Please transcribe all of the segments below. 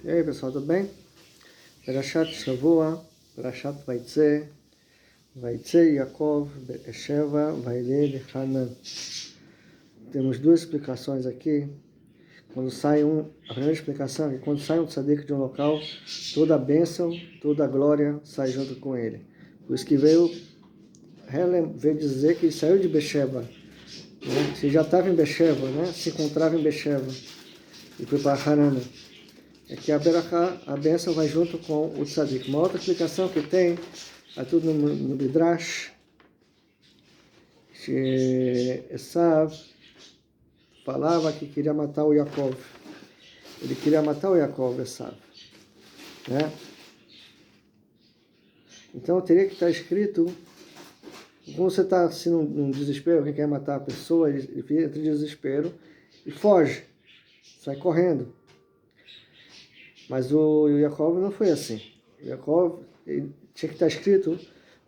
E aí pessoal, tudo bem? Parashat Shavua, Parashat Vaitze Yaakov, Be'esheva, Vailed, Hanan. Temos duas explicações aqui. A primeira explicação é que quando sai um tzadik de um local, toda a bênção, toda a glória sai junto com ele. Por isso que veio dizer que ele saiu de Be'esheva, né? Se já estava em Be'esheva, né? Se encontrava em Be'esheva e foi para Hanan. É que a Berachá, a bênção, vai junto com o tzadik. Uma outra explicação que tem, é tudo no Midrash, que Esav falava que queria matar o Yaakov. Ele queria matar o Yaakov, Esav, né? Então teria que estar escrito, quando você está assim num desespero, alguém quer matar a pessoa, ele entra em desespero e foge, sai correndo. Mas o Yaakov não foi assim. O Yaakov tinha que estar escrito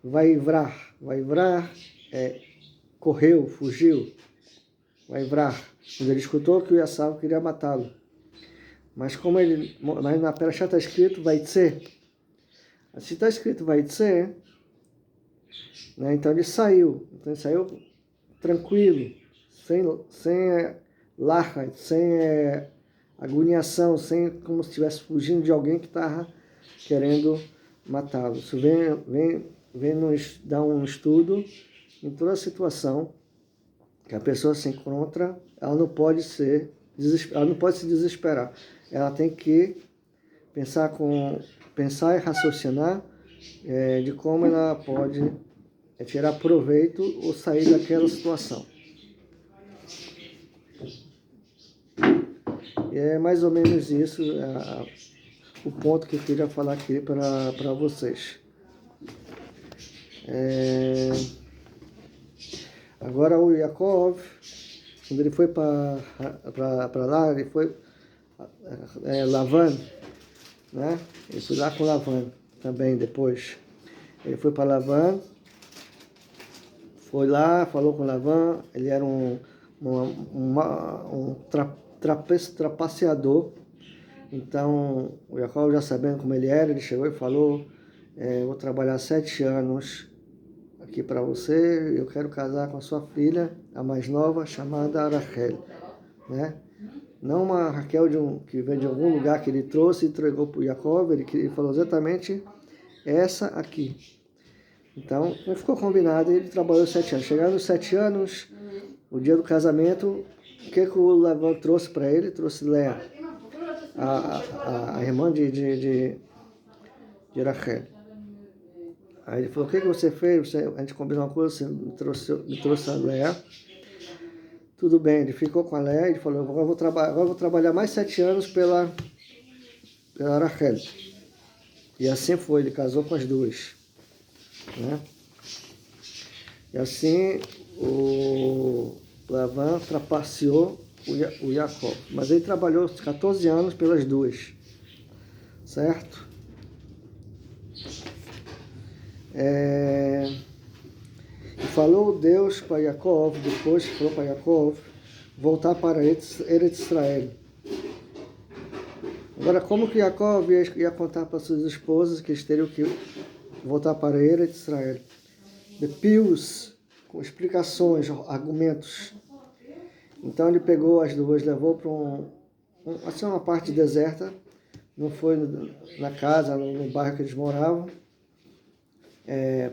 Vaivrar. Vaivrar correu, fugiu. Vaivrar. Quando ele escutou que o Esav queria matá-lo. Mas na Parashá está escrito Vaitze. Se está escrito Vaitze, né, então ele saiu. Então ele saiu tranquilo, sem lachat, sem agoniação, sem como se estivesse fugindo de alguém que estava querendo matá-lo. Isso vem nos dar um estudo em toda a situação que a pessoa se encontra, ela não pode se desesperar. Ela tem que pensar e raciocinar de como ela pode tirar proveito ou sair daquela situação. E é mais ou menos isso o ponto que eu queria falar aqui para vocês. Agora o Yaakov, quando ele foi para lá, ele foi Lavan, né? Ele foi lá com Lavan também depois. Ele foi para Lavan, foi lá, falou com Lavan, ele era um trapaceador. Então, o Yaakov, já sabendo como ele era, ele chegou e falou, vou trabalhar 7 anos aqui para você, eu quero casar com a sua filha, a mais nova, chamada Rachel, né? Não uma Raquel que veio de algum lugar que ele trouxe e entregou para o Yaakov, ele falou exatamente essa aqui. Então, como ficou combinado, ele trabalhou 7 anos. Chegando nos 7 anos, o dia do casamento, o que o Lavan trouxe para ele? Trouxe Léa, a irmã de Rachel. Aí ele falou, o que você fez? A gente combinou uma coisa, você me trouxe a Léa. Tudo bem, ele ficou com a Léa e falou, agora eu vou trabalhar mais 7 anos pela Rachel. E assim foi, ele casou com as duas, né? E assim o Lavan trapaceou o Yaakov. Mas ele trabalhou 14 anos pelas duas, certo? E falou Deus para Yaakov, depois que falou para Yaakov, voltar para Eretz Israel. Agora, como que Yaakov ia contar para suas esposas que eles teriam que voltar para Eretz Israel? De pios, com explicações, argumentos. Então ele pegou as duas, levou para uma parte deserta, não foi na casa, no bairro que eles moravam,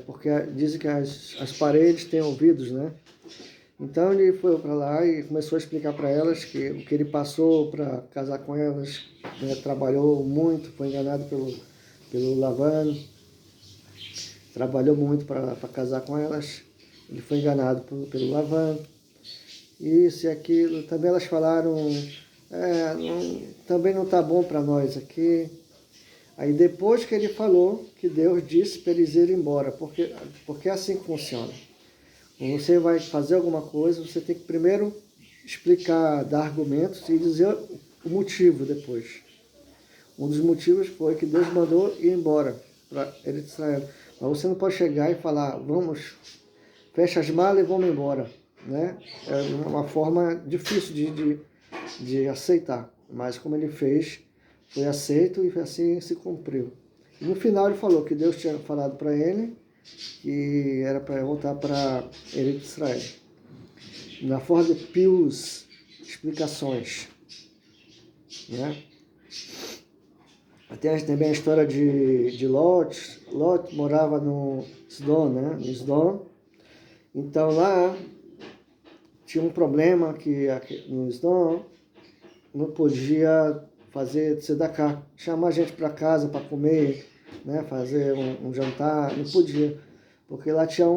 porque dizem que as paredes têm ouvidos, né? Então ele foi para lá e começou a explicar para elas que o que ele passou para casar com elas, né, trabalhou muito, foi enganado pelo Lavan, trabalhou muito para casar com elas, ele foi enganado pelo Lavan, isso e aquilo. Também elas falaram, também não está bom para nós aqui. Aí depois que ele falou, que Deus disse para eles irem embora, porque é assim que funciona. Quando você vai fazer alguma coisa, você tem que primeiro explicar, dar argumentos e dizer o motivo depois. Um dos motivos foi que Deus mandou ir embora para Israel. Mas você não pode chegar e falar, vamos, fecha as malas e vamos embora, né? É uma forma difícil de aceitar. Mas como ele fez, foi aceito e assim se cumpriu. E no final ele falou que Deus tinha falado para ele que era para voltar para ele de Israel. Na forma de pios explicações, né? Tem também a história de Lot. Lot morava no Sdom, né? No Sdom. Então lá tinha um problema que no Sdom não podia fazer tzedakah, chamar gente para casa para comer, né? Fazer um jantar, não podia, porque lá tinha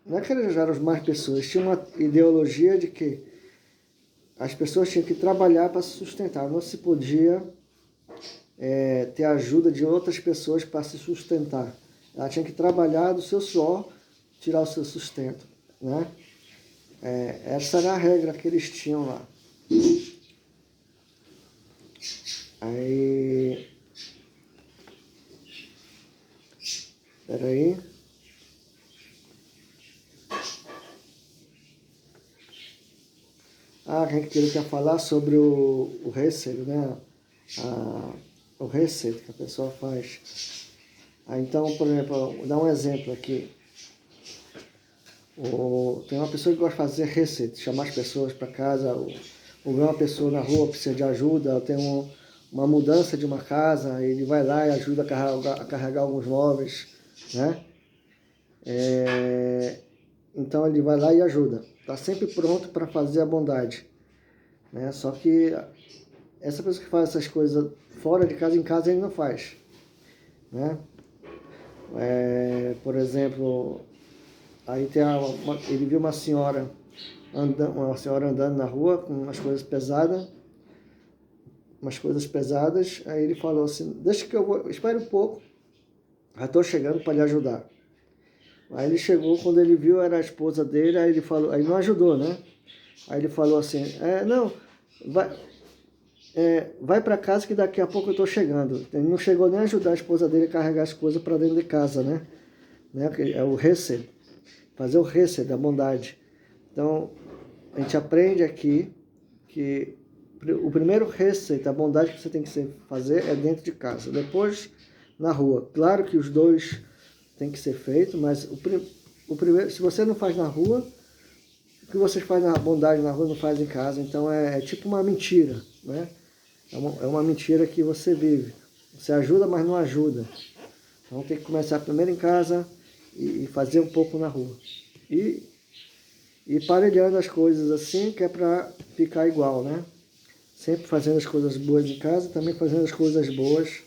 não é que eles eram mais pessoas, tinha uma ideologia de que as pessoas tinham que trabalhar para se sustentar, não se podia ter ajuda de outras pessoas para se sustentar. Ela tinha que trabalhar do seu suor, tirar o seu sustento, né? Essa era a regra que eles tinham lá. Aí, peraí. A gente queria falar sobre o Hesed, né? O Hesed que a pessoa faz. Então, por exemplo, vou dar um exemplo aqui. Tem uma pessoa que gosta de fazer Hesed, chamar as pessoas para casa, ou ver uma pessoa na rua precisa de ajuda, ou tem uma mudança de uma casa, ele vai lá e ajuda a carregar alguns móveis, né? Então ele vai lá e ajuda. Está sempre pronto para fazer a bondade, né? Só que essa pessoa que faz essas coisas fora de casa, em casa ele não faz, né? Por exemplo, aí ele viu uma senhora andando na rua com umas coisas pesadas, aí ele falou assim, deixa que eu vou, espere um pouco, já estou chegando para lhe ajudar. Aí ele chegou, quando ele viu, era a esposa dele, aí ele falou, aí não ajudou, né? Aí ele falou assim, não, vai para casa que daqui a pouco eu estou chegando. Ele não chegou nem a ajudar a esposa dele a carregar as coisas para dentro de casa, né? É o Hesed, fazer o Hesed, a bondade. Então, a gente aprende aqui que o primeiro Hesed, a bondade que você tem que fazer é dentro de casa, depois na rua. Claro que os dois tem que ser feito, mas o primeiro, se você não faz na rua, o que você faz na bondade na rua não faz em casa. Então é tipo uma mentira, né? É uma mentira que você vive. Você ajuda, mas não ajuda. Então tem que começar primeiro em casa e fazer um pouco na rua. E parelhando as coisas assim, que é para ficar igual, né? Sempre fazendo as coisas boas em casa, também fazendo as coisas boas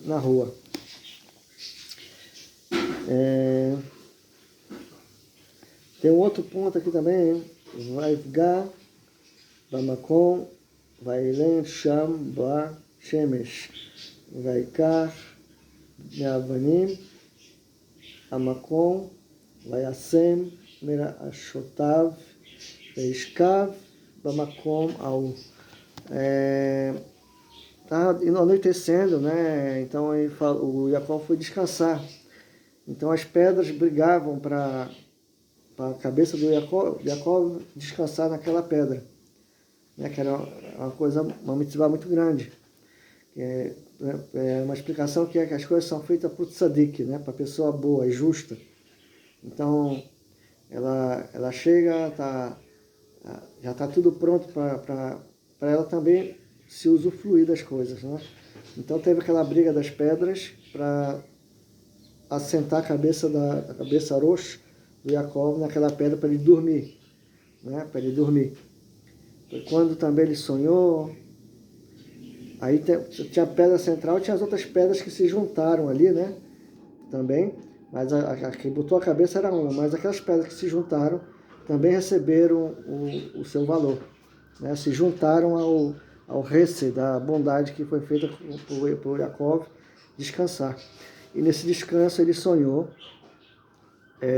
na rua. Tem um outro ponto aqui também, Vaivga Bamakom Vailen Sham Ba Shemesh Vaikar Meavanim Amakom Vayasem Mera Ashotav Veishkav Bamakom Au. Tá anoitecendo, né? Então o Jacó foi descansar. Então as pedras brigavam para a cabeça do Jacó descansar naquela pedra, né? Que era uma mitzvah muito grande. É uma explicação que as coisas são feitas para o tzadik, né? Para a pessoa boa e justa. Então ela chega, já está tudo pronto para ela também se usufruir das coisas, né? Então teve aquela briga das pedras para assentar a cabeça roxa do Jacó naquela pedra para ele dormir, né? Para ele dormir. Foi quando também ele sonhou. Aí tinha a pedra central, tinha as outras pedras que se juntaram ali, né? Também, mas a que botou a cabeça era uma, mas aquelas pedras que se juntaram também receberam o seu valor, né? Se juntaram ao Hesed, da bondade que foi feita por Jacó descansar. E nesse descanso ele sonhou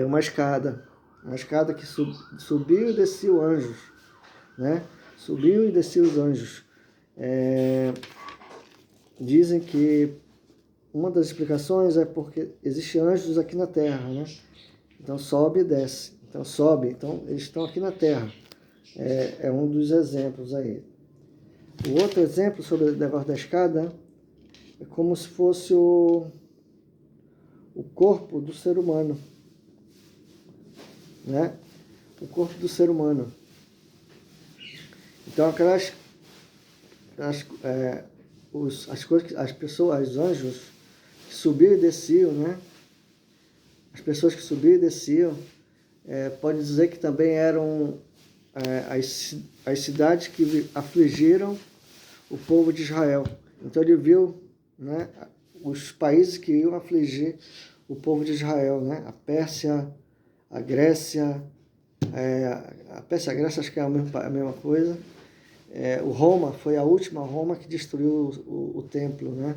uma escada que subiu e desceu anjos, né? Subiu e desceu os anjos. Dizem que uma das explicações é porque existem anjos aqui na Terra, né? Então sobe e desce. Então sobe, então eles estão aqui na Terra. É um dos exemplos aí. O outro exemplo sobre o negócio da escada é como se fosse o corpo do ser humano, né? O corpo do ser humano. Então as coisas, as pessoas, os anjos que subiam e desciam, né? As pessoas que subiam e desciam, pode dizer que também eram as cidades que afligiram o povo de Israel. Então ele viu, né, os países que iam afligir o povo de Israel, né? A Pérsia, a Grécia, a Pérsia e a Grécia acho que é a mesma coisa. O Roma foi a última Roma que destruiu o templo, né?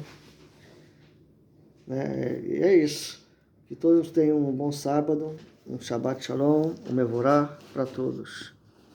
E é isso. Que todos tenham um bom sábado, um Shabbat Shalom, um Mevorá para todos.